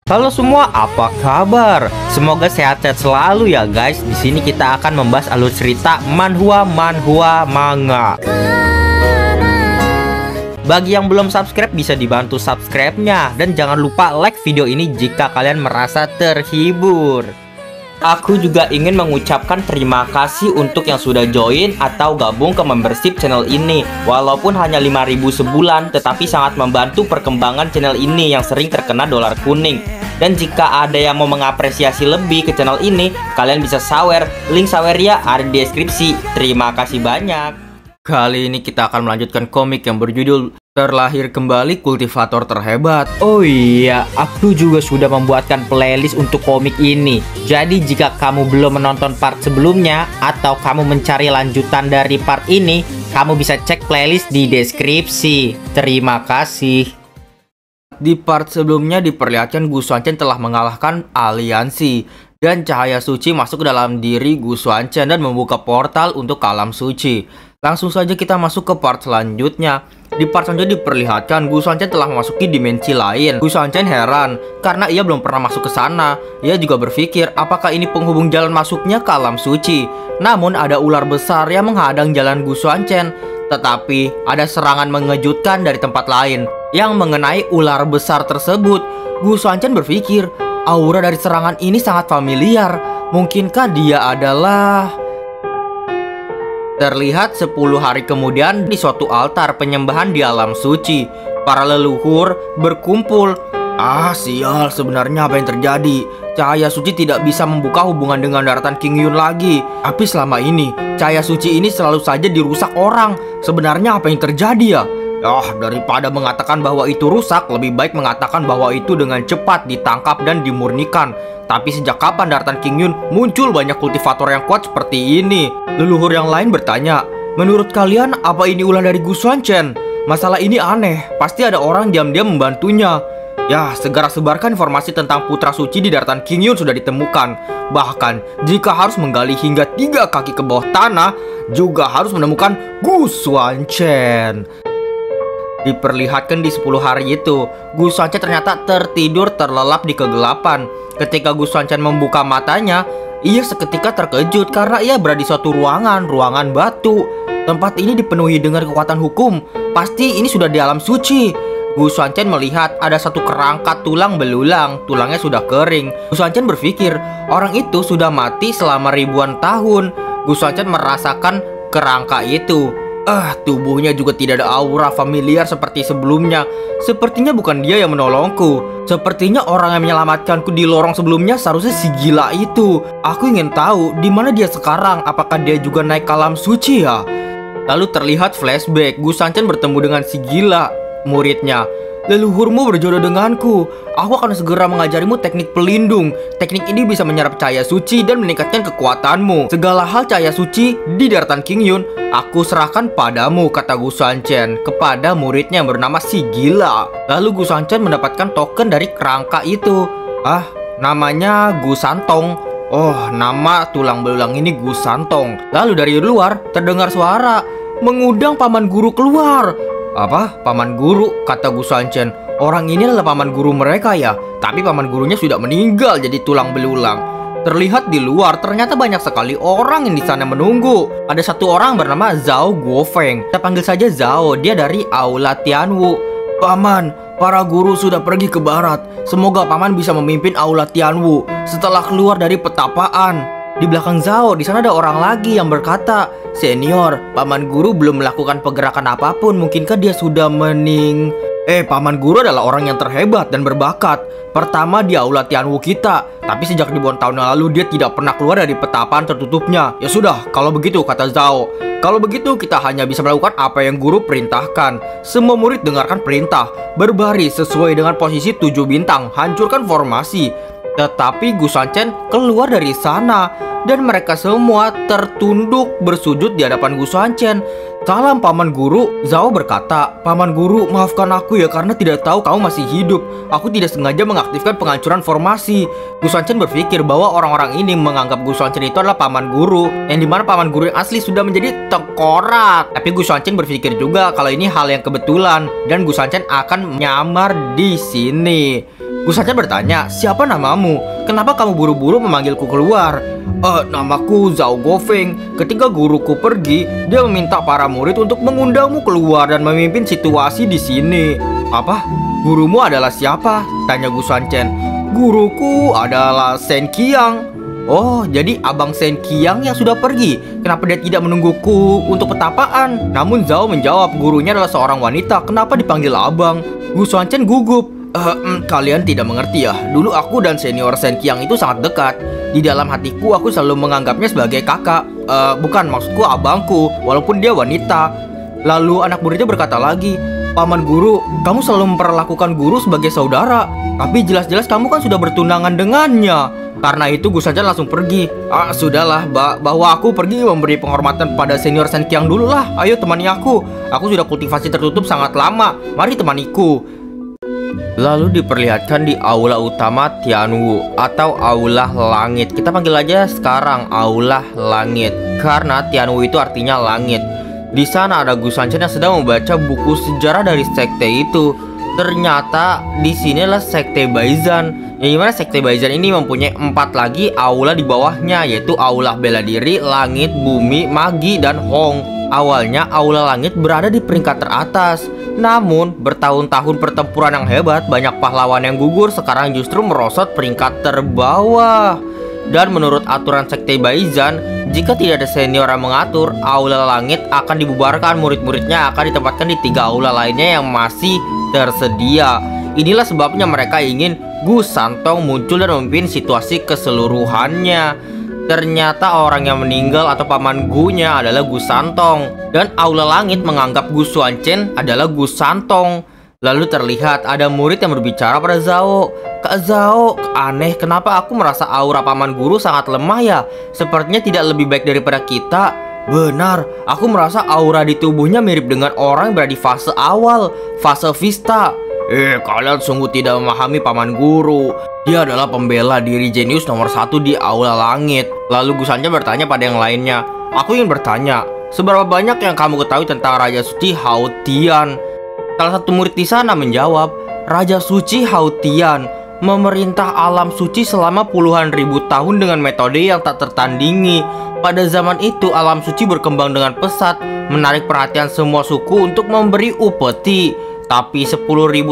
Halo semua, apa kabar? Semoga sehat-sehat selalu ya guys. Di sini kita akan membahas alur cerita manhwa manga. Bagi yang belum subscribe bisa dibantu subscribe-nya dan jangan lupa like video ini jika kalian merasa terhibur. Aku juga ingin mengucapkan terima kasih untuk yang sudah join atau gabung ke membership channel ini. Walaupun hanya 5.000 sebulan, tetapi sangat membantu perkembangan channel ini yang sering terkena dolar kuning. Dan jika ada yang mau mengapresiasi lebih ke channel ini, kalian bisa sawer. Link sawernya ada di deskripsi. Terima kasih banyak. Kali ini kita akan melanjutkan komik yang berjudul Terlahir Kembali Kultivator Terhebat. Oh iya, aku juga sudah membuatkan playlist untuk komik ini. Jadi jika kamu belum menonton part sebelumnya atau kamu mencari lanjutan dari part ini, kamu bisa cek playlist di deskripsi. Terima kasih. Di part sebelumnya diperlihatkan Gu Xuanchen telah mengalahkan aliansi dan cahaya suci masuk ke dalam diri Gu Xuanchen dan membuka portal untuk ke alam suci. Langsung saja kita masuk ke part selanjutnya. Di part selanjutnya diperlihatkan Gu Xuanchen telah memasuki dimensi lain. Gu Xuanchen heran karena ia belum pernah masuk ke sana. Ia juga berpikir apakah ini penghubung jalan masuknya ke alam suci. Namun ada ular besar yang menghadang jalan Gu Xuanchen. Tetapi ada serangan mengejutkan dari tempat lain yang mengenai ular besar tersebut. Gu Xuanchen berpikir aura dari serangan ini sangat familiar. Mungkinkah dia adalah... Terlihat 10 hari kemudian di suatu altar penyembahan di alam suci, para leluhur berkumpul. Ah sial, sebenarnya apa yang terjadi? Cahaya suci tidak bisa membuka hubungan dengan daratan King Yun lagi. Tapi selama ini, cahaya suci ini selalu saja dirusak orang. Sebenarnya apa yang terjadi ya? Daripada mengatakan bahwa itu rusak, lebih baik mengatakan bahwa itu dengan cepat ditangkap dan dimurnikan. Tapi sejak kapan daratan King Yun muncul banyak kultivator yang kuat seperti ini? Leluhur yang lain bertanya, menurut kalian apa ini ulah dari Gu Xuanchen? Masalah ini aneh, pasti ada orang diam-diam membantunya. Ya, segera sebarkan informasi tentang putra suci di daratan King Yun sudah ditemukan. Bahkan, jika harus menggali hingga 3 kaki ke bawah tanah, juga harus menemukan Gu Xuanchen. Diperlihatkan di 10 hari itu, Gu Xuanchen ternyata tertidur terlelap di kegelapan. Ketika Gu Xuanchen membuka matanya, ia seketika terkejut karena ia berada di suatu ruangan batu. Tempat ini dipenuhi dengan kekuatan hukum. Pasti ini sudah di alam suci. Gu Xuanchen melihat ada satu kerangka tulang belulang. Tulangnya sudah kering. Gu Xuanchen berpikir orang itu sudah mati selama ribuan tahun. Gu Xuanchen merasakan kerangka itu. Tubuhnya juga tidak ada aura familiar seperti sebelumnya. Sepertinya bukan dia yang menolongku. Sepertinya orang yang menyelamatkanku di lorong sebelumnya seharusnya si gila itu. Aku ingin tahu di mana dia sekarang. Apakah dia juga naik ke alam suci ya? Lalu terlihat flashback. Gu Xuanchen bertemu dengan si gila, muridnya. Leluhurmu berjodoh denganku. Aku akan segera mengajarimu teknik pelindung. Teknik ini bisa menyerap cahaya suci dan meningkatkan kekuatanmu. Segala hal cahaya suci di daratan King Yun aku serahkan padamu, kata Gu Xuanchen kepada muridnya yang bernama si gila. Lalu Gu Xuanchen mendapatkan token dari kerangka itu. Namanya Gu Santong. Nama tulang belulang ini Gu Santong. Lalu dari luar terdengar suara mengundang paman guru keluar. Apa? Paman guru? Kata Gu Xuanchen. Orang ini adalah paman guru mereka ya. Tapi paman gurunya sudah meninggal jadi tulang belulang. Terlihat di luar ternyata banyak sekali orang yang di sana menunggu. Ada satu orang bernama Zhao Guofeng. Kita panggil saja Zhao. Dia dari Aula Tianwu. Paman, para guru sudah pergi ke barat. Semoga paman bisa memimpin Aula Tianwu setelah keluar dari petapaan. Di belakang Zhao, di sana ada orang lagi yang berkata, "Senior, paman guru belum melakukan pergerakan apapun. Mungkinkah dia sudah Paman guru adalah orang yang terhebat dan berbakat. Pertama di Aula Tianwu kita, tapi sejak ribuan tahun yang lalu dia tidak pernah keluar dari petapaan tertutupnya." Ya sudah, kalau begitu, kata Zhao. Kalau begitu kita hanya bisa melakukan apa yang guru perintahkan. Semua murid dengarkan perintah, berbaris sesuai dengan posisi 7 bintang, hancurkan formasi. Tetapi Gu Xuanchen keluar dari sana dan mereka semua tertunduk bersujud di hadapan Gu Xuanchen. Salam paman guru, Zhao berkata. Paman guru, maafkan aku ya karena tidak tahu kamu masih hidup. Aku tidak sengaja mengaktifkan penghancuran formasi. Gu Xuanchen berpikir bahwa orang-orang ini menganggap Gu Xuanchen itu adalah paman guru, yang dimana paman guru yang asli sudah menjadi tengkorak. Tapi Gu Xuanchen berpikir juga kalau ini hal yang kebetulan dan Gu Xuanchen akan menyamar di sini. Gu Sanchen bertanya, siapa namamu? Kenapa kamu buru-buru memanggilku keluar? Namaku Zhao Gofeng. Ketika guruku pergi, dia meminta para murid untuk mengundangmu keluar dan memimpin situasi di sini. Apa? Gurumu adalah siapa? Tanya Gu Sanchen. Guruku adalah Shen Qiang. Oh, jadi abang Shen Qiang yang sudah pergi. Kenapa dia tidak menungguku untuk petapaan? Namun Zhao menjawab, gurunya adalah seorang wanita. Kenapa dipanggil abang? Gu Sanchen gugup. Kalian tidak mengerti ya. Dulu aku dan senior Shen Qiang itu sangat dekat. Di dalam hatiku aku selalu menganggapnya sebagai kakak. Bukan, maksudku abangku, walaupun dia wanita. Lalu anak muridnya berkata lagi, Paman guru, kamu selalu memperlakukan guru sebagai saudara. Tapi jelas-jelas kamu kan sudah bertunangan dengannya. Karena itu Gu Sanchen langsung pergi. Sudahlah, bahwa aku pergi memberi penghormatan pada senior Shen Qiang dulu lah. Ayo temani aku. Aku sudah kultivasi tertutup sangat lama. Mari temaniku. Lalu diperlihatkan di aula utama Tianwu atau aula langit. Kita panggil aja sekarang aula langit karena Tianwu itu artinya langit. Di sana ada Gu Sanchen yang sedang membaca buku sejarah dari sekte itu. Ternyata di sini adalah sekte Baizhan. Yang dimana sekte Baizhan ini mempunyai 4 lagi aula di bawahnya, yaitu aula bela diri, langit, bumi, magi, dan Hong. Awalnya aula langit berada di peringkat teratas. Namun bertahun-tahun pertempuran yang hebat, banyak pahlawan yang gugur, sekarang justru merosot peringkat terbawah. Dan menurut aturan sekte Baizhan, jika tidak ada senior yang mengatur, aula langit akan dibubarkan. Murid-muridnya akan ditempatkan di 3 aula lainnya yang masih tersedia. Inilah sebabnya mereka ingin Gu Santong muncul dan memimpin situasi keseluruhannya. Ternyata orang yang meninggal atau paman Gu-nya adalah Gu Santong. Dan aula langit menganggap Gu Sanchen adalah Gu Santong. Lalu terlihat ada murid yang berbicara pada Zhao. Kak Zhao, aneh, kenapa aku merasa aura paman guru sangat lemah ya? Sepertinya tidak lebih baik daripada kita. Benar, aku merasa aura di tubuhnya mirip dengan orang yang berada di fase awal, fase Vista. Kalian sungguh tidak memahami paman guru. Dia adalah pembela diri jenius nomor 1 di aula langit. Lalu Gu Sanchen bertanya pada yang lainnya, aku ingin bertanya, seberapa banyak yang kamu ketahui tentang Raja Suci Hao Tian? Salah satu murid di sana menjawab, Raja Suci Hao Tian memerintah alam suci selama puluhan ribu tahun dengan metode yang tak tertandingi. Pada zaman itu alam suci berkembang dengan pesat, menarik perhatian semua suku untuk memberi upeti. Tapi 10.000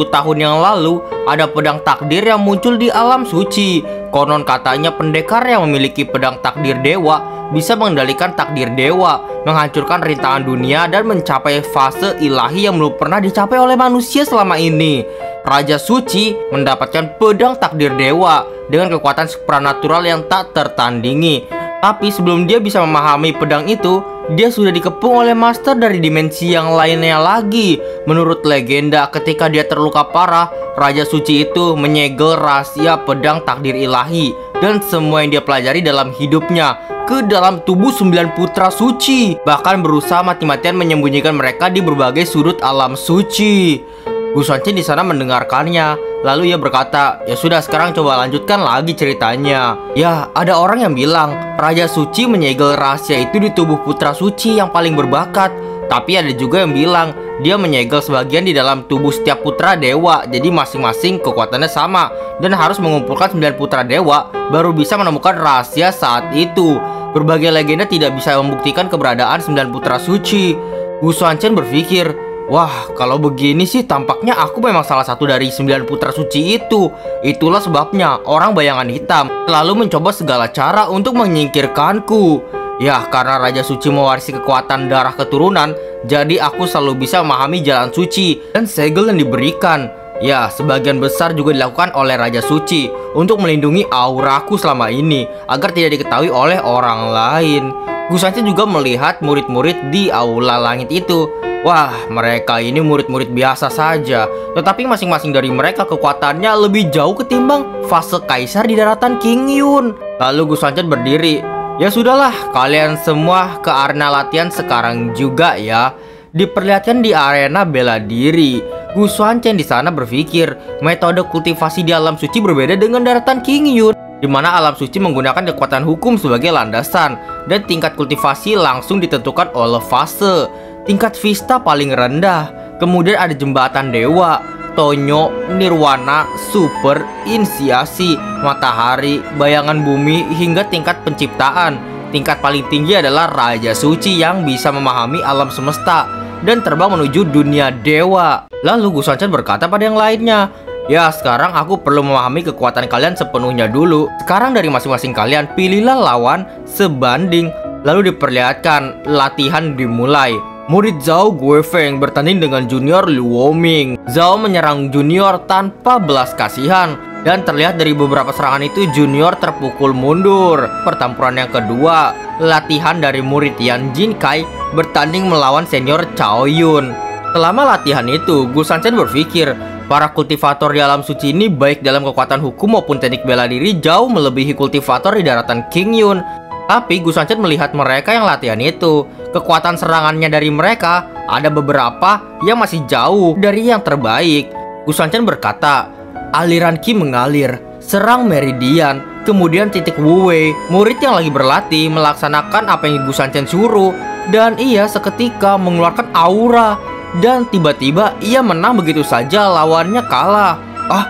tahun yang lalu ada pedang takdir yang muncul di alam suci. Konon katanya pendekar yang memiliki pedang takdir dewa bisa mengendalikan takdir dewa, menghancurkan rintangan dunia dan mencapai fase ilahi yang belum pernah dicapai oleh manusia selama ini. Raja Suci mendapatkan pedang takdir dewa dengan kekuatan supranatural yang tak tertandingi. Tapi sebelum dia bisa memahami pedang itu, dia sudah dikepung oleh master dari dimensi yang lainnya lagi. Menurut legenda, ketika dia terluka parah, Raja Suci itu menyegel rahasia pedang takdir ilahi dan semua yang dia pelajari dalam hidupnya ke dalam tubuh 9 putra suci. Bahkan berusaha mati-matian menyembunyikan mereka di berbagai sudut alam suci. Gu Sanchen di sana mendengarkannya. Lalu ia berkata, ya sudah, sekarang coba lanjutkan lagi ceritanya. Ya, ada orang yang bilang Raja Suci menyegel rahasia itu di tubuh putra suci yang paling berbakat. Tapi ada juga yang bilang dia menyegel sebagian di dalam tubuh setiap putra dewa. Jadi masing-masing kekuatannya sama dan harus mengumpulkan 9 putra dewa baru bisa menemukan rahasia saat itu. Berbagai legenda tidak bisa membuktikan keberadaan 9 putra suci. Gu Sanchen berpikir, wah, kalau begini sih tampaknya aku memang salah satu dari 9 putra suci itu. Itulah sebabnya orang bayangan hitam selalu mencoba segala cara untuk menyingkirkanku. Ya, karena Raja Suci mewarisi kekuatan darah keturunan, jadi aku selalu bisa memahami jalan suci dan segel yang diberikan. Ya, sebagian besar juga dilakukan oleh Raja Suci untuk melindungi auraku selama ini agar tidak diketahui oleh orang lain. Gu Sanchen juga melihat murid-murid di aula langit itu. Wah, mereka ini murid-murid biasa saja, tetapi masing-masing dari mereka kekuatannya lebih jauh ketimbang fase kaisar di daratan Qingyun. Lalu Gu Sanchen berdiri. Ya sudahlah, kalian semua ke arena latihan sekarang juga ya. Diperlihatkan di arena bela diri. Gu Sanchen di sana berpikir, metode kultivasi di alam suci berbeda dengan daratan Qingyun, di mana alam suci menggunakan kekuatan hukum sebagai landasan dan tingkat kultivasi langsung ditentukan oleh fase. Tingkat Vista paling rendah, kemudian ada jembatan dewa, Tonyo, Nirwana, Super, Inisiasi, Matahari, Bayangan Bumi, hingga tingkat penciptaan. Tingkat paling tinggi adalah Raja Suci yang bisa memahami alam semesta dan terbang menuju dunia dewa. Lalu Gusanchen berkata pada yang lainnya, "Ya, sekarang aku perlu memahami kekuatan kalian sepenuhnya dulu. Sekarang dari masing-masing kalian pilihlah lawan sebanding." Lalu diperlihatkan latihan dimulai. Murid Zhao Guifeng bertanding dengan junior Liu Woming. Zhao menyerang junior tanpa belas kasihan, dan terlihat dari beberapa serangan itu junior terpukul mundur. Pertempuran yang kedua, latihan dari murid Yan Jinkai bertanding melawan senior Cao Yun. Selama latihan itu, Gusanchen berpikir para kultivator di alam suci ini baik dalam kekuatan hukum maupun teknik bela diri jauh melebihi kultivator di daratan King Yun. Tapi Gusanchen melihat mereka yang latihan itu, kekuatan serangannya dari mereka ada beberapa yang masih jauh dari yang terbaik. Gusanchen berkata, aliran Qi mengalir, serang Meridian, kemudian titik Wuwei. Murid yang lagi berlatih melaksanakan apa yang Gusanchen suruh, dan ia seketika mengeluarkan aura. Dan tiba-tiba ia menang begitu saja, lawannya kalah. "Ah,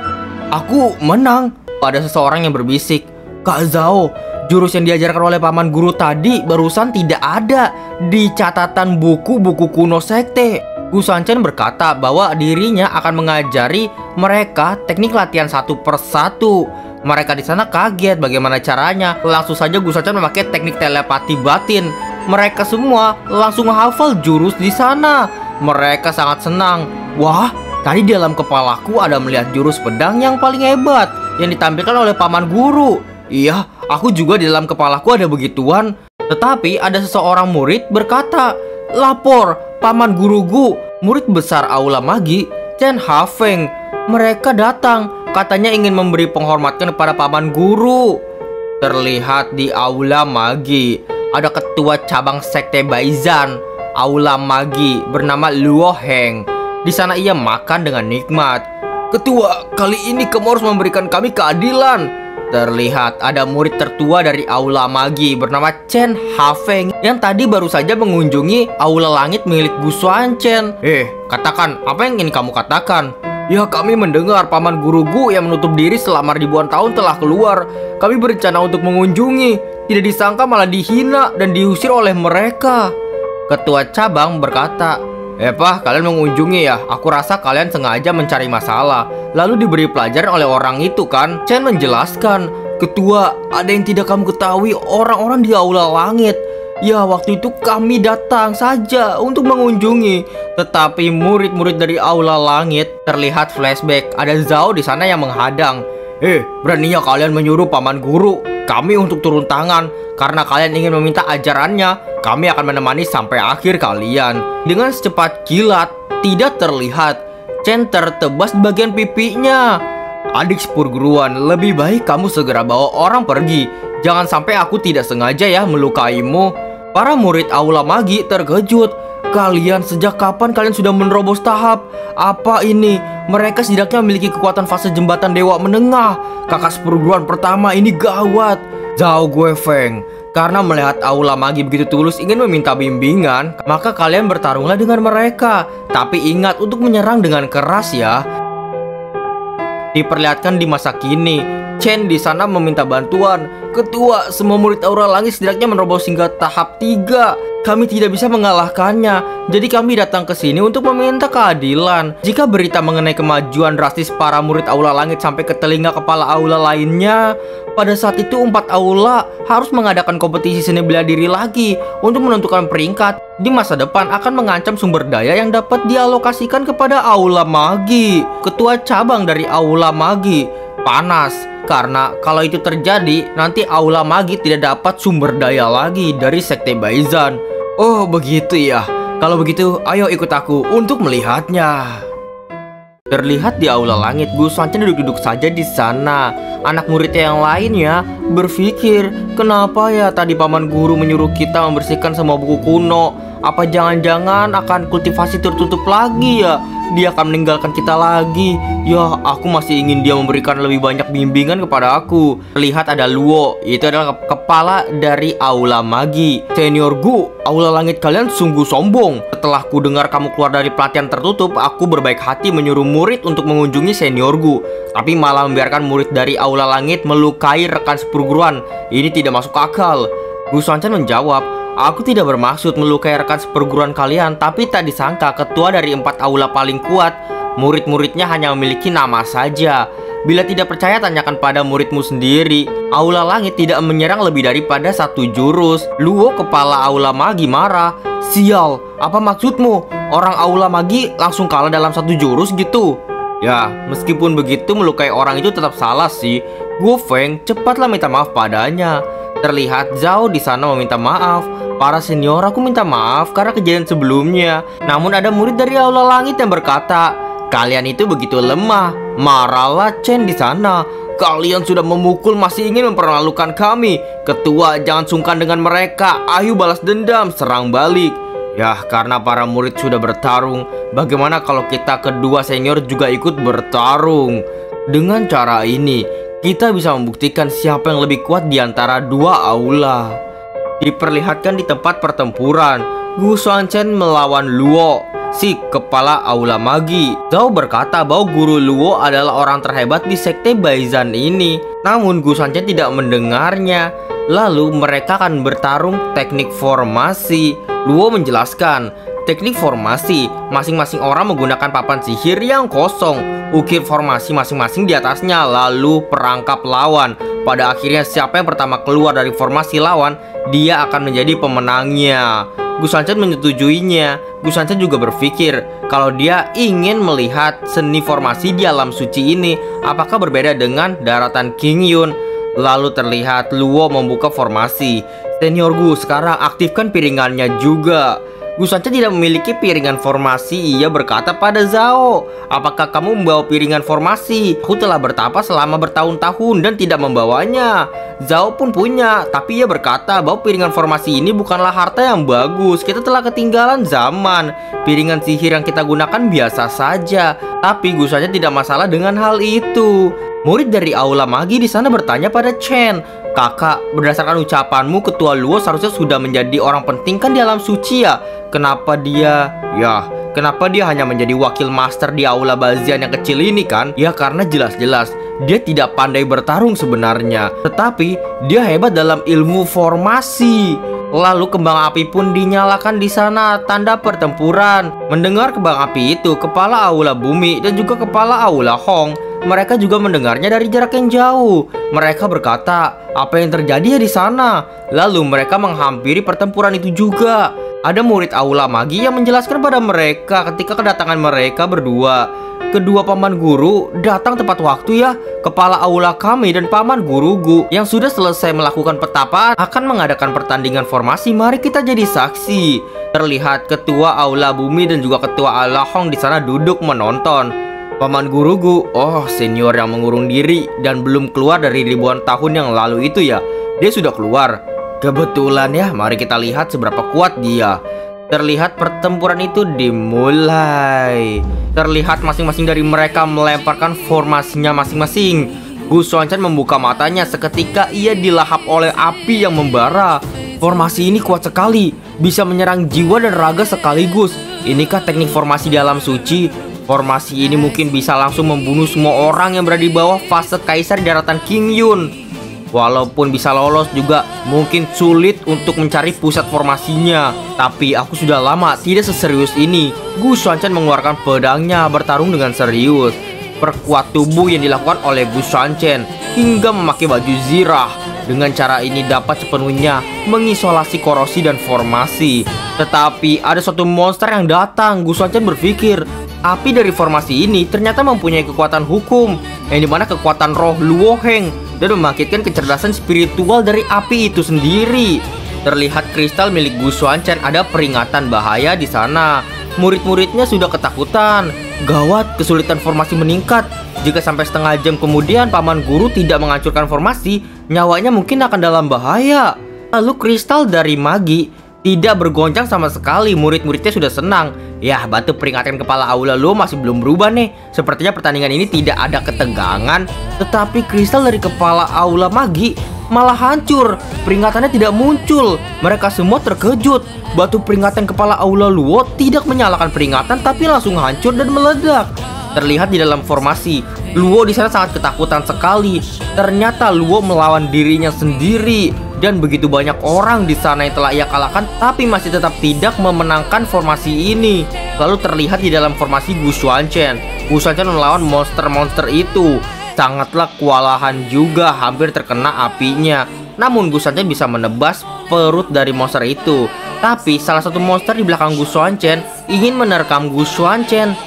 aku menang." Ada seseorang yang berbisik, "Kak Zhao, jurus yang diajarkan oleh paman guru tadi barusan tidak ada di catatan buku-buku kuno sekte." Gusanchen berkata bahwa dirinya akan mengajari mereka teknik latihan satu persatu. Mereka di sana kaget bagaimana caranya. Langsung saja Gusanchen memakai teknik telepati batin. Mereka semua langsung hafal jurus di sana. Mereka sangat senang. "Wah, tadi di dalam kepalaku ada melihat jurus pedang yang paling hebat yang ditampilkan oleh paman guru." "Iya, aku juga di dalam kepalaku ada begituan." Tetapi ada seseorang murid berkata, "Lapor, paman guruku, murid besar aula magi, Chen Hafeng. Mereka datang, katanya ingin memberi penghormatan kepada paman guru." Terlihat di aula magi ada ketua cabang sekte Baizan aula magi bernama Luo Heng. Di sana ia makan dengan nikmat. "Ketua, kali ini kamu harus memberikan kami keadilan." Terlihat ada murid tertua dari aula magi bernama Chen Hafeng yang tadi baru saja mengunjungi aula langit milik Gusanchen. Katakan, apa yang ingin kamu katakan?" "Ya, kami mendengar paman guruku yang menutup diri selama ribuan tahun telah keluar. Kami berencana untuk mengunjungi. Tidak disangka malah dihina dan diusir oleh mereka." Ketua cabang berkata, "Pak, kalian mengunjungi ya? Aku rasa kalian sengaja mencari masalah, lalu diberi pelajaran oleh orang itu kan?" Chen menjelaskan, "Ketua, ada yang tidak kamu ketahui, orang-orang di aula langit. Ya, waktu itu kami datang saja untuk mengunjungi. Tetapi murid-murid dari aula langit." Terlihat flashback, ada Zhao di sana yang menghadang. Beraninya kalian menyuruh paman guru kami untuk turun tangan karena kalian ingin meminta ajarannya. Kami akan menemani sampai akhir kalian." Dengan secepat kilat, tidak terlihat, Chen tertebas di bagian pipinya. "Adik perguruan, lebih baik kamu segera bawa orang pergi. Jangan sampai aku tidak sengaja ya melukaimu." Para murid aula magi terkejut. "Kalian sejak kapan kalian sudah menerobos tahap? Apa ini? Mereka setidaknya memiliki kekuatan fase jembatan dewa menengah. Kakak perguruan pertama ini gawat." Zhao Guifeng, karena melihat aula magi begitu tulus ingin meminta bimbingan, maka kalian bertarunglah dengan mereka. Tapi ingat untuk menyerang dengan keras ya. Diperlihatkan di masa kini, Chen di sana meminta bantuan. "Ketua, semua murid aura langit setidaknya menerobos hingga tahap 3. Kami tidak bisa mengalahkannya. Jadi kami datang ke sini untuk meminta keadilan. Jika berita mengenai kemajuan drastis para murid aula langit sampai ke telinga kepala aula lainnya, pada saat itu 4 aula harus mengadakan kompetisi seni bela diri lagi untuk menentukan peringkat. Di masa depan akan mengancam sumber daya yang dapat dialokasikan kepada aula magi." Ketua cabang dari aula magi panas karena kalau itu terjadi nanti aula magi tidak dapat sumber daya lagi dari sekte Baizan. "Oh, begitu ya. Kalau begitu, ayo ikut aku untuk melihatnya." Terlihat di aula langit, Gusanchen duduk-duduk saja di sana. Anak muridnya yang lainnya berpikir, "Kenapa ya tadi paman guru menyuruh kita membersihkan semua buku kuno? Apa jangan-jangan akan kultivasi tertutup lagi ya? dia akan meninggalkan kita lagi. Ya, aku masih ingin dia memberikan lebih banyak bimbingan kepada aku. Terlihat ada Luo, itu adalah kepala dari Aula Magi. Senior Gu, Aula Langit kalian sungguh sombong. Setelah ku dengar kamu keluar dari pelatihan tertutup, aku berbaik hati menyuruh murid untuk mengunjungi Senior Gu, tapi malah membiarkan murid dari Aula Langit melukai rekan seperguruan. Ini tidak masuk akal. Gu Xuanchen menjawab, aku tidak bermaksud melukai rekan seperguruan kalian, tapi tak disangka ketua dari 4 aula paling kuat, murid-muridnya hanya memiliki nama saja. Bila tidak percaya, tanyakan pada muridmu sendiri. Aula Langit tidak menyerang lebih daripada 1 jurus. Luo, kepala Aula Magi, marah. Sial, apa maksudmu? Orang Aula Magi langsung kalah dalam 1 jurus gitu? Ya, meskipun begitu melukai orang itu tetap salah sih. Guo Feng, cepatlah minta maaf padanya. Terlihat Zhao di sana meminta maaf. Para senior, aku minta maaf karena kejadian sebelumnya. Namun ada murid dari Aula Langit yang berkata, kalian itu begitu lemah. Marahlah Chen di sana. Kalian sudah memukul, masih ingin mempermalukan kami. Ketua, jangan sungkan dengan mereka. Ayo balas dendam, serang balik. Ya, karena para murid sudah bertarung, bagaimana kalau kita kedua senior juga ikut bertarung? Dengan cara ini, kita bisa membuktikan siapa yang lebih kuat di antara 2 aula. Diperlihatkan di tempat pertempuran, Gu Xuanchen melawan Luo, si kepala Aula Magi. Zhao berkata bahwa guru Luo adalah orang terhebat di sekte Baizhan ini. Namun Gu Xuanchen tidak mendengarnya. Lalu mereka akan bertarung teknik formasi. Luo menjelaskan, teknik formasi, masing-masing orang menggunakan papan sihir yang kosong. Ukir formasi masing-masing di atasnya, lalu perangkap lawan. Pada akhirnya siapa yang pertama keluar dari formasi lawan, dia akan menjadi pemenangnya. Gu Xuanchen menyetujuinya. Gu Xuanchen juga berpikir kalau dia ingin melihat seni formasi di alam suci ini, apakah berbeda dengan daratan Qingyun. Lalu terlihat Luo membuka formasi. Senior Gu, sekarang aktifkan piringannya juga. Gu Xuanchen tidak memiliki piringan formasi. Ia berkata pada Zhao, apakah kamu membawa piringan formasi? Aku telah bertapa selama bertahun-tahun dan tidak membawanya. Zhao pun punya, tapi ia berkata bahwa piringan formasi ini bukanlah harta yang bagus. Kita telah ketinggalan zaman. Piringan sihir yang kita gunakan biasa saja. Tapi Gu Xuanchen tidak masalah dengan hal itu. Murid dari Aula Magi di sana bertanya pada Chen, kakak, berdasarkan ucapanmu, ketua Luo seharusnya sudah menjadi orang penting kan di alam suci ya? Kenapa dia hanya menjadi wakil master di Aula Bazian yang kecil ini kan? Ya karena jelas-jelas dia tidak pandai bertarung sebenarnya, tetapi dia hebat dalam ilmu formasi. Lalu kembang api pun dinyalakan di sana, tanda pertempuran. Mendengar kembang api itu, kepala Aula Bumi dan juga kepala Aula Hong, mereka juga mendengarnya dari jarak yang jauh. Mereka berkata, apa yang terjadi ya di sana? Lalu mereka menghampiri pertempuran itu juga. Ada murid Aula Magi yang menjelaskan pada mereka ketika kedatangan mereka berdua. Kedua paman guru datang tepat waktu ya. Kepala aula kami dan paman guru Gu yang sudah selesai melakukan petapaan akan mengadakan pertandingan formasi. Mari kita jadi saksi. Terlihat ketua Aula Bumi dan juga ketua Aula Hong di sana duduk menonton. Paman guru Gu, oh senior yang mengurung diri dan belum keluar dari ribuan tahun yang lalu itu ya. Dia sudah keluar. Kebetulan ya, mari kita lihat seberapa kuat dia. Terlihat pertempuran itu dimulai. Terlihat masing-masing dari mereka melemparkan formasinya masing-masing. Gu Xuanchen membuka matanya seketika ia dilahap oleh api yang membara. Formasi ini kuat sekali, bisa menyerang jiwa dan raga sekaligus. Inikah teknik formasi di alam suci? Formasi ini mungkin bisa langsung membunuh semua orang yang berada di bawah fase kaisar di daratan Qingyun. Walaupun bisa lolos juga mungkin sulit untuk mencari pusat formasinya. Tapi aku sudah lama tidak seserius ini. Gu Xuanchen mengeluarkan pedangnya bertarung dengan serius. Perkuat tubuh yang dilakukan oleh Gu Xuanchen hingga memakai baju zirah. Dengan cara ini dapat sepenuhnya mengisolasi korosi dan formasi. Tetapi ada suatu monster yang datang. Gu Xuanchen berpikir, api dari formasi ini ternyata mempunyai kekuatan hukum, yang dimana kekuatan roh Luo Heng, dan membangkitkan kecerdasan spiritual dari api itu sendiri. Terlihat kristal milik Gu Xuanchen ada peringatan bahaya di sana. Murid-muridnya sudah ketakutan. Gawat, kesulitan formasi meningkat. Jika sampai setengah jam kemudian paman guru tidak menghancurkan formasi, nyawanya mungkin akan dalam bahaya. Lalu kristal dari Magi tidak bergoncang sama sekali. Murid-muridnya sudah senang. Ya, batu peringatan kepala aula Luo masih belum berubah nih. Sepertinya pertandingan ini tidak ada ketegangan. Tetapi kristal dari kepala aula Magi malah hancur. Peringatannya tidak muncul. Mereka semua terkejut. Batu peringatan kepala aula Luo tidak menyalakan peringatan, tapi langsung hancur dan meledak. Terlihat di dalam formasi, Luo di sana sangat ketakutan sekali. Ternyata Luo melawan dirinya sendiri. Dan begitu banyak orang di sana yang telah ia kalahkan, tapi masih tetap tidak memenangkan formasi ini. Lalu terlihat di dalam formasi Gu Xuanchen. Gu Xuanchen melawan monster-monster itu. Sangatlah kewalahan juga, hampir terkena apinya. Namun Gu Xuanchen bisa menebas perut dari monster itu. Tapi salah satu monster di belakang Gu Xuanchen ingin menerkam Gu Xuanchen.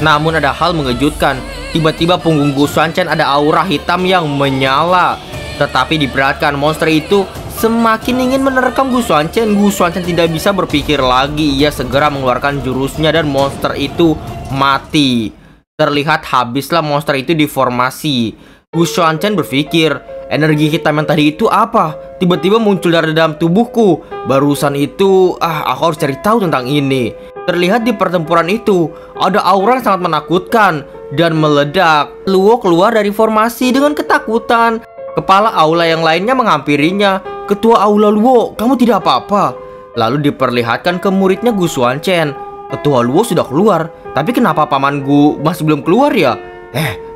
Namun ada hal mengejutkan. Tiba-tiba punggung Gu Xuanchen ada aura hitam yang menyala. Tetapi diperhatikan, monster itu semakin ingin menerkam Gu Xuanchen. Gu Xuanchen tidak bisa berpikir lagi. Ia segera mengeluarkan jurusnya dan monster itu mati. Terlihat habislah monster itu di formasi. Gu Xuanchen berpikir, energi hitam yang tadi itu apa? Tiba-tiba muncul dari dalam tubuhku. Barusan itu, aku harus cari tahu tentang ini. Terlihat di pertempuran itu, ada aura yang sangat menakutkan dan meledak. Luo keluar dari formasi dengan ketakutan. Kepala aula yang lainnya menghampirinya. Ketua aula Luo, kamu tidak apa-apa? Lalu diperlihatkan ke muridnya Gu Xuanchen. Ketua Luo sudah keluar, tapi kenapa Paman Gu masih belum keluar ya?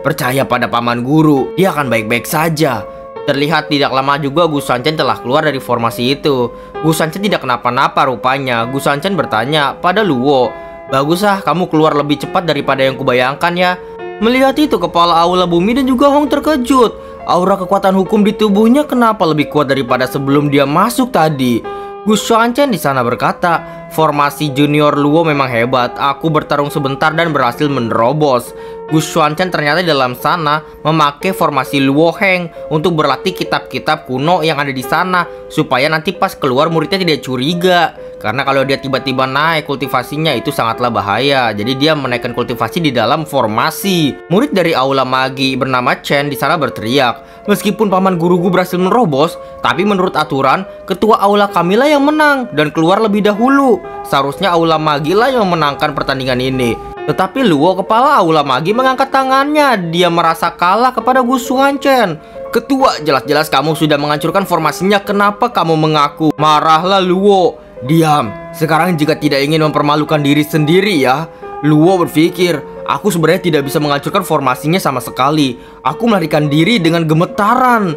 Percaya pada Paman Guru, dia akan baik-baik saja. Terlihat tidak lama juga Gu Xuanchen telah keluar dari formasi itu. Gu Xuanchen tidak kenapa-napa rupanya. Gu Xuanchen bertanya pada Luo, baguslah kamu keluar lebih cepat daripada yang kubayangkan ya. Melihat itu, kepala aula bumi dan juga Hong terkejut. Aura kekuatan hukum di tubuhnya kenapa lebih kuat daripada sebelum dia masuk tadi? Gu Xuanchen di sana berkata, formasi junior Luo memang hebat. Aku bertarung sebentar dan berhasil menerobos. Gu Xuanchen ternyata di dalam sana memakai formasi Luo Heng untuk berlatih kitab-kitab kuno yang ada di sana, supaya nanti pas keluar muridnya tidak curiga. Karena kalau dia tiba-tiba naik kultivasinya itu sangatlah bahaya. Jadi dia menaikkan kultivasi di dalam formasi. Murid dari aula Magi bernama Chen di sana berteriak, meskipun paman guruku berhasil menerobos, tapi menurut aturan ketua aula kamilah yang menang dan keluar lebih dahulu. Seharusnya aula Magi lah yang memenangkan pertandingan ini. Tetapi Luo, kepala aula Magi, mengangkat tangannya. Dia merasa kalah kepada Gu Xuanchen. Ketua, jelas-jelas kamu sudah menghancurkan formasinya. Kenapa kamu mengaku? Marahlah Luo. Diam. Sekarang jika tidak ingin mempermalukan diri sendiri ya. Luo berpikir, aku sebenarnya tidak bisa menghancurkan formasinya sama sekali. Aku melarikan diri dengan gemetaran.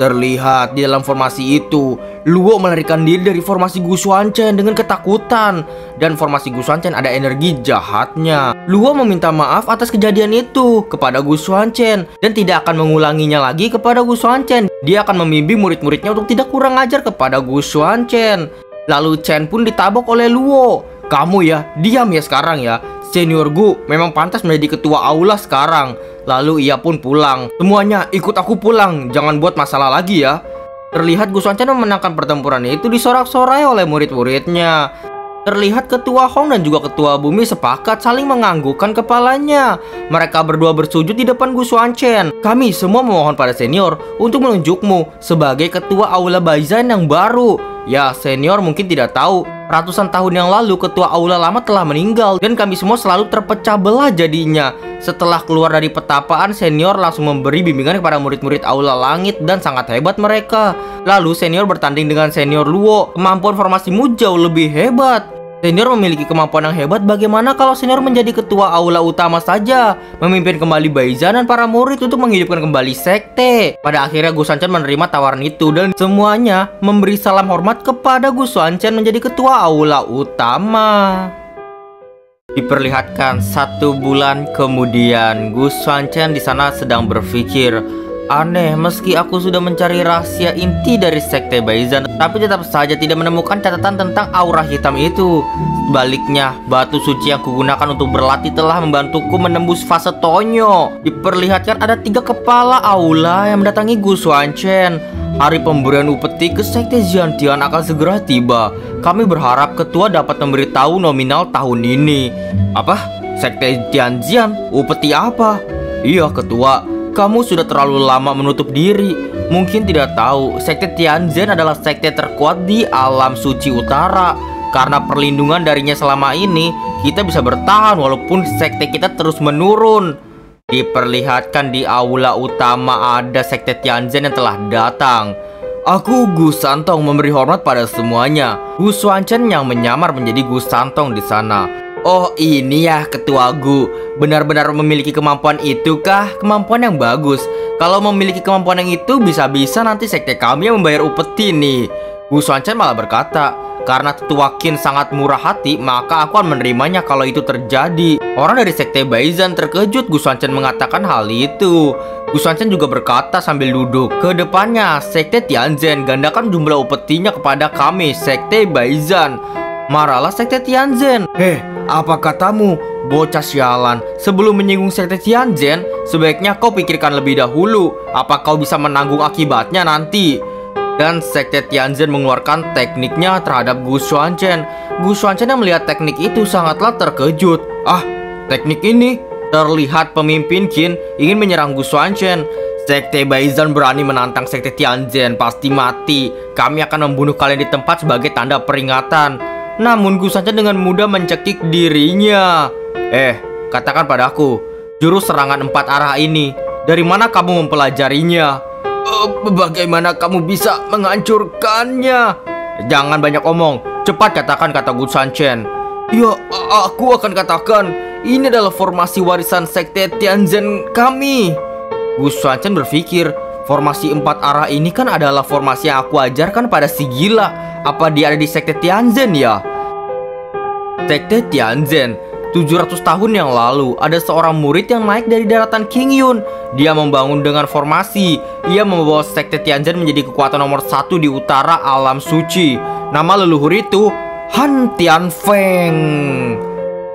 Terlihat di dalam formasi itu, Luo melarikan diri dari formasi Gu Xuanchen dengan ketakutan. Dan formasi Gu Xuanchen ada energi jahatnya. Luo meminta maaf atas kejadian itu kepada Gu Xuanchen dan tidak akan mengulanginya lagi kepada Gu Xuanchen. Dia akan membimbing murid-muridnya untuk tidak kurang ajar kepada Gu Xuanchen. Lalu Chen pun ditabok oleh Luo. Kamu ya, diam ya sekarang ya. Senior Gu memang pantas menjadi ketua aula sekarang. Lalu ia pun pulang. Semuanya ikut aku pulang, jangan buat masalah lagi ya. Terlihat Gu Xuanchen memenangkan pertempuran itu disorak-sorai oleh murid-muridnya. Terlihat ketua Hong dan juga ketua bumi sepakat saling menganggukkan kepalanya. Mereka berdua bersujud di depan Gu Xuanchen. Kami semua memohon pada senior untuk menunjukmu sebagai ketua aula Baizhan yang baru. Ya, senior mungkin tidak tahu, ratusan tahun yang lalu ketua aula lama telah meninggal dan kami semua selalu terpecah belah jadinya. Setelah keluar dari petapaan, senior langsung memberi bimbingan kepada murid-murid aula langit dan sangat hebat mereka. Lalu senior bertanding dengan senior Luo. Kemampuan formasimu jauh lebih hebat. Senior memiliki kemampuan yang hebat. Bagaimana kalau senior menjadi ketua aula utama saja, memimpin kembali Baizhan dan para murid untuk menghidupkan kembali sekte? Pada akhirnya Gu Xuanchen menerima tawaran itu dan semuanya memberi salam hormat kepada Gu Xuanchen menjadi ketua aula utama. Diperlihatkan 1 bulan kemudian, Gu Xuanchen di sana sedang berpikir, aneh, meski aku sudah mencari rahasia inti dari sekte Baizhan, tapi tetap saja tidak menemukan catatan tentang aura hitam itu. Sebaliknya, batu suci yang kugunakan untuk berlatih telah membantuku menembus fase Tonyo. Diperlihatkan ada 3 kepala aula yang mendatangi Gu Xuanchen. Hari pemberian upeti ke sekte Xiantian akan segera tiba. Kami berharap ketua dapat memberitahu nominal tahun ini. Apa? Sekte Xiantian? Upeti apa? Iya ketua, Kamu sudah terlalu lama menutup diri. Mungkin tidak tahu, sekte Tianzhen adalah sekte terkuat di alam suci utara. Karena perlindungan darinya selama ini, kita bisa bertahan walaupun sekte kita terus menurun. Diperlihatkan di aula utama ada sekte Tianzhen yang telah datang. Aku Gu Santong memberi hormat pada semuanya. Gu Xuanchen yang menyamar menjadi Gu Santong di sana. Oh ini ya ketua Gu, benar-benar memiliki kemampuan itu kah? Kemampuan yang bagus. Kalau memiliki kemampuan yang itu, bisa-bisa nanti sekte kami yang membayar upeti nih. Gu Xuanchen malah berkata, karena tetua Qin sangat murah hati, maka aku akan menerimanya kalau itu terjadi. Orang dari sekte Baizhan terkejut Gu Xuanchen mengatakan hal itu. Gu Xuanchen juga berkata sambil duduk, kedepannya sekte Tianzhen gandakan jumlah upetinya kepada kami, sekte Baizhan. Marahlah sekte Tianzhen. Apa katamu, bocah sialan? Sebelum menyinggung sekte Tianzhen, sebaiknya kau pikirkan lebih dahulu. Apa kau bisa menanggung akibatnya nanti? Dan sekte Tianzhen mengeluarkan tekniknya terhadap Gu Xuanchen. Gu Xuanchen yang melihat teknik itu sangatlah terkejut. Teknik ini? Terlihat pemimpin Qin ingin menyerang Gu Xuanchen. Sekte Baizhan berani menantang sekte Tianzhen, pasti mati. Kami akan membunuh kalian di tempat sebagai tanda peringatan. Namun Gu Xuanchen dengan mudah mencekik dirinya. Katakan padaku, jurus serangan 4 arah ini, dari mana kamu mempelajarinya? Bagaimana kamu bisa menghancurkannya? Jangan banyak omong, cepat katakan, kata Gu Xuanchen. Ya, aku akan katakan. Ini adalah formasi warisan sekte Tianzhen kami. Gu Xuanchen berpikir, formasi 4 arah ini kan adalah formasi yang aku ajarkan pada si gila. Apa dia ada di sekte Tianzhen ya? Sekte Tianzhen, 700 tahun yang lalu, ada seorang murid yang naik dari daratan Qingyun. Dia membangun dengan formasi. Ia membawa sekte Tianzhen menjadi kekuatan nomor 1 di utara alam suci. Nama leluhur itu Han Tianfeng.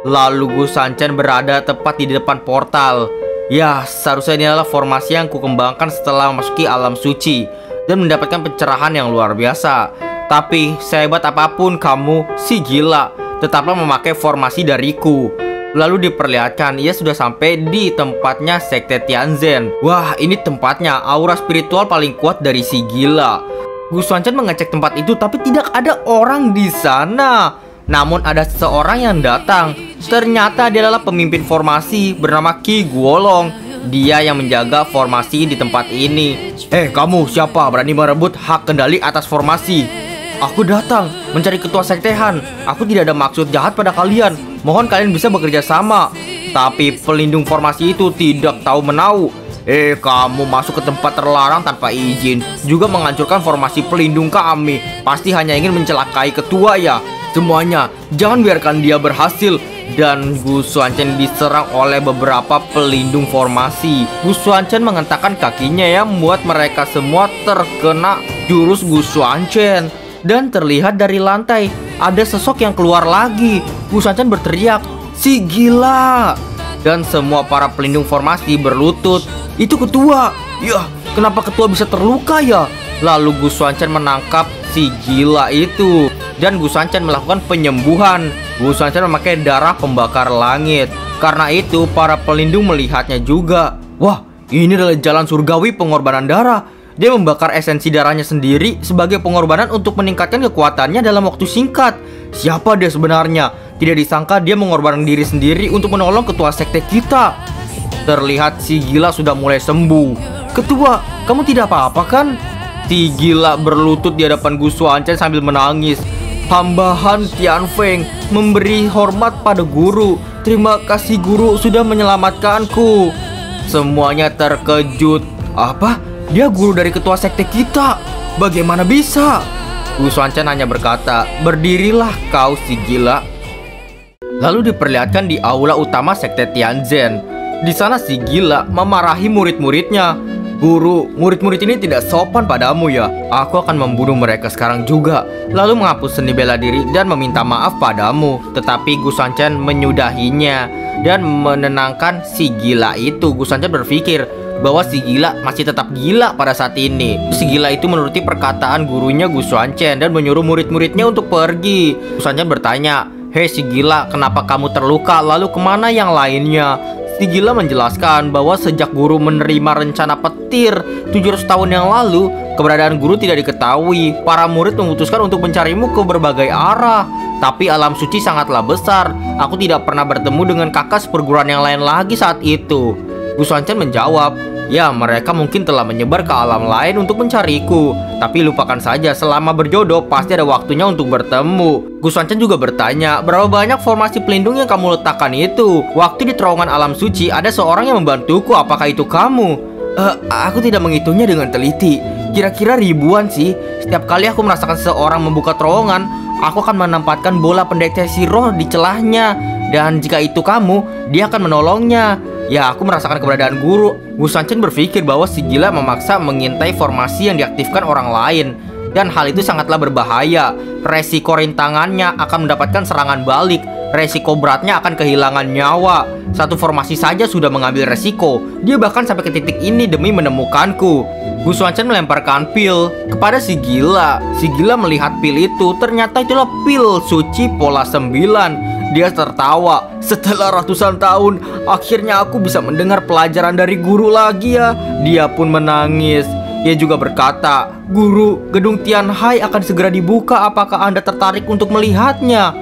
Lalu Gu Xuanchen berada tepat di depan portal. Ya, seharusnya ini adalah formasi yang kukembangkan setelah memasuki alam suci dan mendapatkan pencerahan yang luar biasa. Tapi sehebat apapun kamu, si gila, tetaplah memakai formasi dariku. Lalu diperlihatkan ia sudah sampai di tempatnya sekte Tianzhen. Wah, ini tempatnya, aura spiritual paling kuat dari si gila. Gu Xuanchen mengecek tempat itu tapi tidak ada orang di sana. Namun ada seseorang yang datang. Ternyata dia adalah pemimpin formasi bernama Qi Guolong. Dia yang menjaga formasi di tempat ini. Kamu siapa berani merebut hak kendali atas formasi? Aku datang mencari ketua sektehan. Aku tidak ada maksud jahat pada kalian. Mohon kalian bisa bekerja sama. Tapi pelindung formasi itu tidak tahu menau. Kamu masuk ke tempat terlarang tanpa izin, juga menghancurkan formasi pelindung kami. Pasti hanya ingin mencelakai ketua ya. Semuanya, jangan biarkan dia berhasil. Dan Gu Xuanchen diserang oleh beberapa pelindung formasi. Gu Xuanchen mengentakkan kakinya yang membuat mereka semua terkena jurus Gu Xuanchen. Dan terlihat dari lantai ada sosok yang keluar lagi. Gu Xuanchen berteriak, si gila. Dan semua para pelindung formasi berlutut. Itu ketua. Ya, kenapa ketua bisa terluka ya? Lalu Gu Xuanchen menangkap si gila itu. Dan Gu Xuanchen melakukan penyembuhan. Gu Xuanchen memakai darah pembakar langit. Karena itu para pelindung melihatnya juga. Wah, ini adalah jalan surgawi pengorbanan darah. Dia membakar esensi darahnya sendiri sebagai pengorbanan untuk meningkatkan kekuatannya dalam waktu singkat. Siapa dia sebenarnya? Tidak disangka dia mengorbankan diri sendiri untuk menolong ketua sekte kita. Terlihat si gila sudah mulai sembuh. Ketua, kamu tidak apa-apa kan? Si gila berlutut di hadapan Gu Xuanchen sambil menangis. Hamba Han Tianfeng memberi hormat pada guru. Terima kasih guru sudah menyelamatkanku. Semuanya terkejut. Apa? Dia guru dari ketua sekte kita? Bagaimana bisa? Gu Xuanchen hanya berkata, berdirilah kau si gila. Lalu diperlihatkan di aula utama sekte Tianzhen. Di sana si gila memarahi murid-muridnya. Guru, murid-murid ini tidak sopan padamu ya. Aku akan membunuh mereka sekarang juga. Lalu menghapus seni bela diri dan meminta maaf padamu. Tetapi Gu Xuanchen menyudahinya dan menenangkan si gila itu. Gu Xuanchen berpikir bahwa si gila masih tetap gila pada saat ini. Si gila itu menuruti perkataan gurunya Gu Xuanchen dan menyuruh murid-muridnya untuk pergi. Gu Xuanchen bertanya, hei si gila, kenapa kamu terluka? Lalu kemana yang lainnya? Si gila menjelaskan bahwa sejak guru menerima rencana petir 700 tahun yang lalu, keberadaan guru tidak diketahui. Para murid memutuskan untuk mencarimu ke berbagai arah. Tapi alam suci sangatlah besar. Aku tidak pernah bertemu dengan kakak seperguruan yang lain lagi saat itu. Gu Xuanchen menjawab, ya mereka mungkin telah menyebar ke alam lain untuk mencariku. Tapi lupakan saja, selama berjodoh pasti ada waktunya untuk bertemu. Gu Xuanchen juga bertanya, berapa banyak formasi pelindung yang kamu letakkan itu? Waktu di terowongan alam suci ada seorang yang membantuku, apakah itu kamu? Aku tidak menghitungnya dengan teliti. Kira-kira ribuan sih. Setiap kali aku merasakan seseorang membuka terowongan, aku akan menempatkan bola pendeteksi roh di celahnya. Dan jika itu kamu, dia akan menolongnya. Ya, aku merasakan keberadaan guru. Gu Xuanchen berpikir bahwa si gila memaksa mengintai formasi yang diaktifkan orang lain. Dan hal itu sangatlah berbahaya. Resiko rintangannya akan mendapatkan serangan balik. Resiko beratnya akan kehilangan nyawa. Satu formasi saja sudah mengambil resiko. Dia bahkan sampai ke titik ini demi menemukanku. Gu Xuanchen melemparkan pil kepada si gila. Si gila melihat pil itu. Ternyata itulah pil suci pola 9. Dia tertawa. Setelah ratusan tahun, akhirnya aku bisa mendengar pelajaran dari guru lagi ya. Dia pun menangis. Ia juga berkata, Guru, gedung Tianhai akan segera dibuka. Apakah Anda tertarik untuk melihatnya?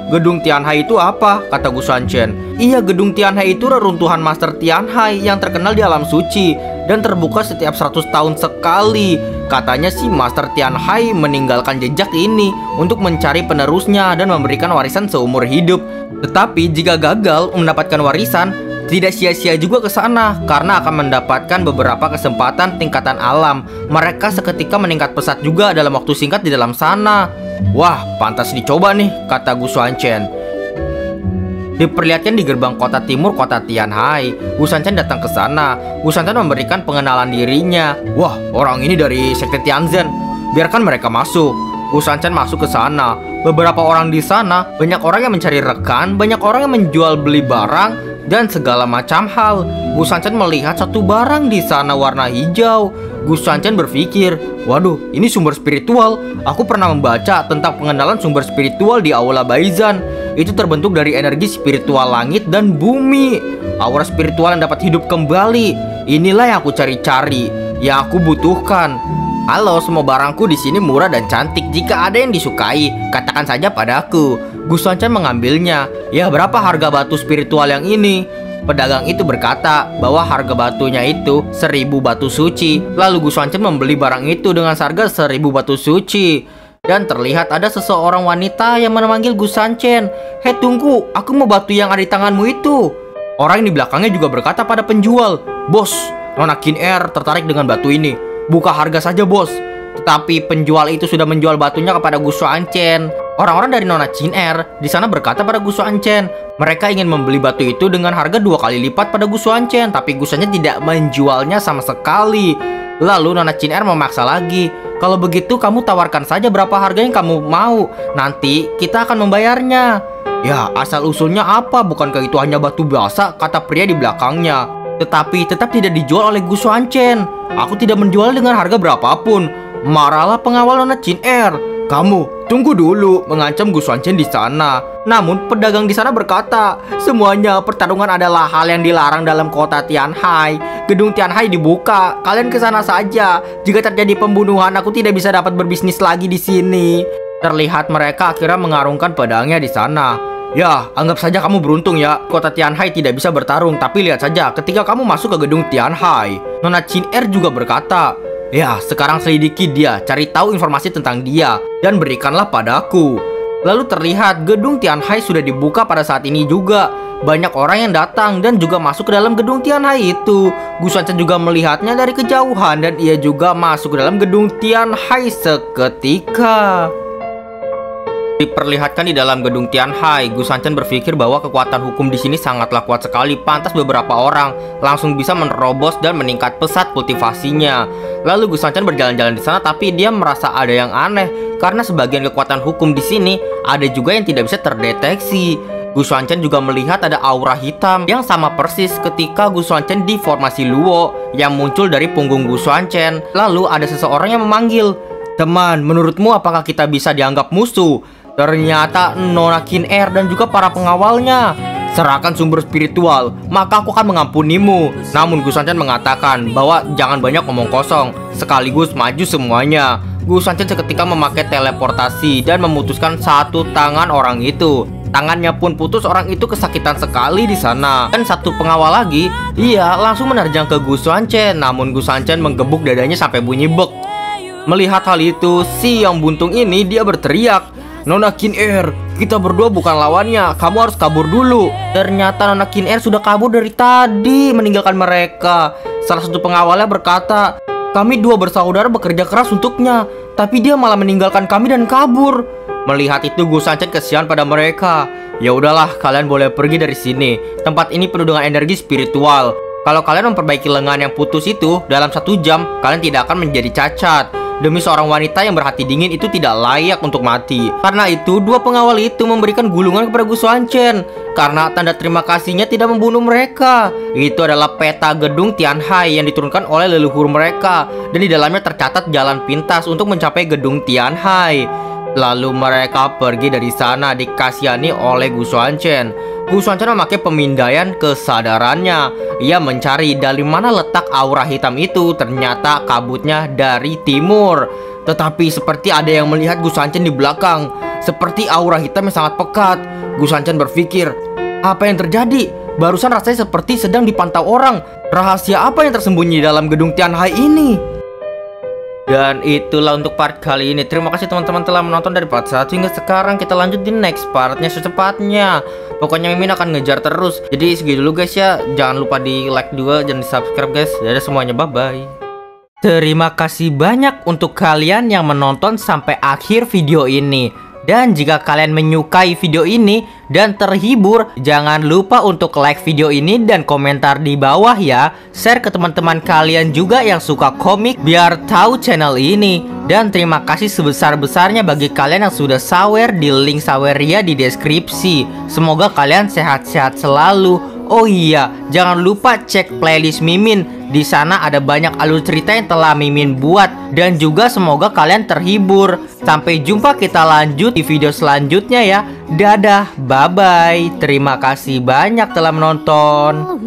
Gedung Tianhai itu apa? Kata Gu Xuanchen. Iya, gedung Tianhai itu reruntuhan Master Tianhai yang terkenal di alam suci dan terbuka setiap 100 tahun sekali. Katanya si Master Tianhai meninggalkan jejak ini untuk mencari penerusnya dan memberikan warisan seumur hidup. Tetapi jika gagal mendapatkan warisan, tidak sia-sia juga ke sana karena akan mendapatkan beberapa kesempatan tingkatan alam. Mereka seketika meningkat pesat juga dalam waktu singkat di dalam sana. Wah, pantas dicoba nih, kata Gu Xuanchen. Diperlihatkan di gerbang kota timur kota Tianhai. Gu Xuanchen datang ke sana. Gu Xuanchen memberikan pengenalan dirinya. Wah, orang ini dari sekte Tianzhen. Biarkan mereka masuk. Gu Xuanchen masuk ke sana. Beberapa orang di sana, banyak orang yang mencari rekan, banyak orang yang menjual beli barang dan segala macam hal. Gu Xuanchen melihat satu barang di sana warna hijau. Gu Xuanchen berpikir, waduh, ini sumber spiritual. Aku pernah membaca tentang pengenalan sumber spiritual di Aula Baizhan. Itu terbentuk dari energi spiritual langit dan bumi. Aura spiritual yang dapat hidup kembali. Inilah yang aku cari-cari, yang aku butuhkan. Halo, semua barangku di sini murah dan cantik. Jika ada yang disukai, katakan saja padaku. Gu Xuanchen mengambilnya. Ya, berapa harga batu spiritual yang ini? Pedagang itu berkata bahwa harga batunya itu 1000 batu suci. Lalu Gu Xuanchen membeli barang itu dengan harga 1000 batu suci. Dan terlihat ada seseorang wanita yang memanggil Gu Xuanchen. Hei, tunggu, aku mau batu yang ada di tanganmu itu. Orang yang di belakangnya juga berkata pada penjual, Bos, Nona Qin Er tertarik dengan batu ini. Buka harga saja, bos. Tetapi penjual itu sudah menjual batunya kepada Gu Xuanchen. Orang-orang dari Nona Qin Er di sana berkata pada Gu Xuanchen, mereka ingin membeli batu itu dengan harga 2 kali lipat pada Gu Xuanchen, tapi Gu Xuanchen tidak menjualnya sama sekali. Lalu Nona Qin Er memaksa lagi, kalau begitu kamu tawarkan saja berapa harga yang kamu mau. Nanti kita akan membayarnya. Ya, asal usulnya apa? Bukankah itu hanya batu biasa? Kata pria di belakangnya. Tetapi tetap tidak dijual oleh Gu Xuanchen. Aku tidak menjual dengan harga berapapun. Marahlah pengawal Nona Qin Er. Kamu, tunggu dulu, mengancam Gu Xuanchen di sana. Namun pedagang di sana berkata, semuanya pertarungan adalah hal yang dilarang dalam kota Tianhai. Gedung Tianhai dibuka, kalian ke sana saja. Jika terjadi pembunuhan, aku tidak bisa dapat berbisnis lagi di sini. Terlihat mereka akhirnya mengarungkan pedangnya di sana. Ya, anggap saja kamu beruntung ya. Kota Tianhai tidak bisa bertarung, tapi lihat saja ketika kamu masuk ke gedung Tianhai. Nona Qin Er juga berkata, ya, sekarang selidiki dia, cari tahu informasi tentang dia, dan berikanlah padaku. Lalu terlihat gedung Tianhai sudah dibuka pada saat ini juga. Banyak orang yang datang dan juga masuk ke dalam gedung Tianhai itu. Gu Xuanchen juga melihatnya dari kejauhan dan ia juga masuk ke dalam gedung Tianhai seketika. Diperlihatkan di dalam gedung Tianhai, Gu Xuanchen berpikir bahwa kekuatan hukum di sini sangatlah kuat sekali. Pantas beberapa orang langsung bisa menerobos dan meningkat pesat kultivasinya. Lalu Gu Xuanchen berjalan-jalan di sana, tapi dia merasa ada yang aneh karena sebagian kekuatan hukum di sini ada juga yang tidak bisa terdeteksi. Gu Xuanchen juga melihat ada aura hitam yang sama persis ketika Gu Xuanchen di formasi Luo yang muncul dari punggung Gu Xuanchen. Lalu ada seseorang yang memanggil, teman, menurutmu apakah kita bisa dianggap musuh? Ternyata Nona Qin Er dan juga para pengawalnya. serahkan sumber spiritual, maka aku akan mengampunimu. Namun Gu Sanchen mengatakan bahwa jangan banyak ngomong kosong, sekaligus maju semuanya. Gu Sanchen seketika memakai teleportasi dan memutuskan satu tangan orang itu. Tangannya pun putus, orang itu kesakitan sekali di sana. Dan satu pengawal lagi, ia langsung menerjang ke Gu Sanchen. Namun Gu Sanchen menggebuk dadanya sampai bunyi bek. Melihat hal itu, si yang buntung ini dia berteriak, "Nona Qin-Er, kita berdua bukan lawannya, kamu harus kabur dulu." Ternyata Nona Qin-Er sudah kabur dari tadi, meninggalkan mereka. Salah satu pengawalnya berkata, "Kami dua bersaudara bekerja keras untuknya, tapi dia malah meninggalkan kami dan kabur." Melihat itu Gu Sanchen kesian pada mereka. "Ya udahlah, kalian boleh pergi dari sini. Tempat ini penuh dengan energi spiritual. Kalau kalian memperbaiki lengan yang putus itu dalam 1 jam, kalian tidak akan menjadi cacat. Demi seorang wanita yang berhati dingin itu tidak layak untuk mati." Karena itu, dua pengawal itu memberikan gulungan kepada Gu Sanchen. Karena tanda terima kasihnya tidak membunuh mereka. Itu adalah peta gedung Tianhai yang diturunkan oleh leluhur mereka. Dan di dalamnya tercatat jalan pintas untuk mencapai gedung Tianhai. Lalu mereka pergi dari sana dikasihani oleh Gu Sanchen. Gu Sanchen memakai pemindaian kesadarannya. Ia mencari dari mana letak aura hitam itu. Ternyata kabutnya dari timur. Tetapi seperti ada yang melihat Gu Sanchen di belakang. Seperti aura hitam yang sangat pekat. Gu Sanchen berpikir, apa yang terjadi? Barusan rasanya seperti sedang dipantau orang. Rahasia apa yang tersembunyi dalam gedung Tianhai ini? Dan itulah untuk part kali ini. Terima kasih teman-teman telah menonton dari part 1 hingga sekarang. Kita lanjut di next partnya secepatnya. Pokoknya Mimin akan ngejar terus. Jadi segitu dulu guys ya. Jangan lupa di like juga, jangan di subscribe guys. Dadah semuanya, bye bye. Terima kasih banyak untuk kalian yang menonton sampai akhir video ini. Dan jika kalian menyukai video ini dan terhibur, jangan lupa untuk like video ini dan komentar di bawah ya. Share ke teman-teman kalian juga yang suka komik biar tahu channel ini. Dan terima kasih sebesar-besarnya bagi kalian yang sudah sawer di link saweria di deskripsi. Semoga kalian sehat-sehat selalu. Oh iya, jangan lupa cek playlist Mimin. Di sana ada banyak alur cerita yang telah Mimin buat. Dan juga semoga kalian terhibur. Sampai jumpa, kita lanjut di video selanjutnya ya. Dadah, bye-bye. Terima kasih banyak telah menonton.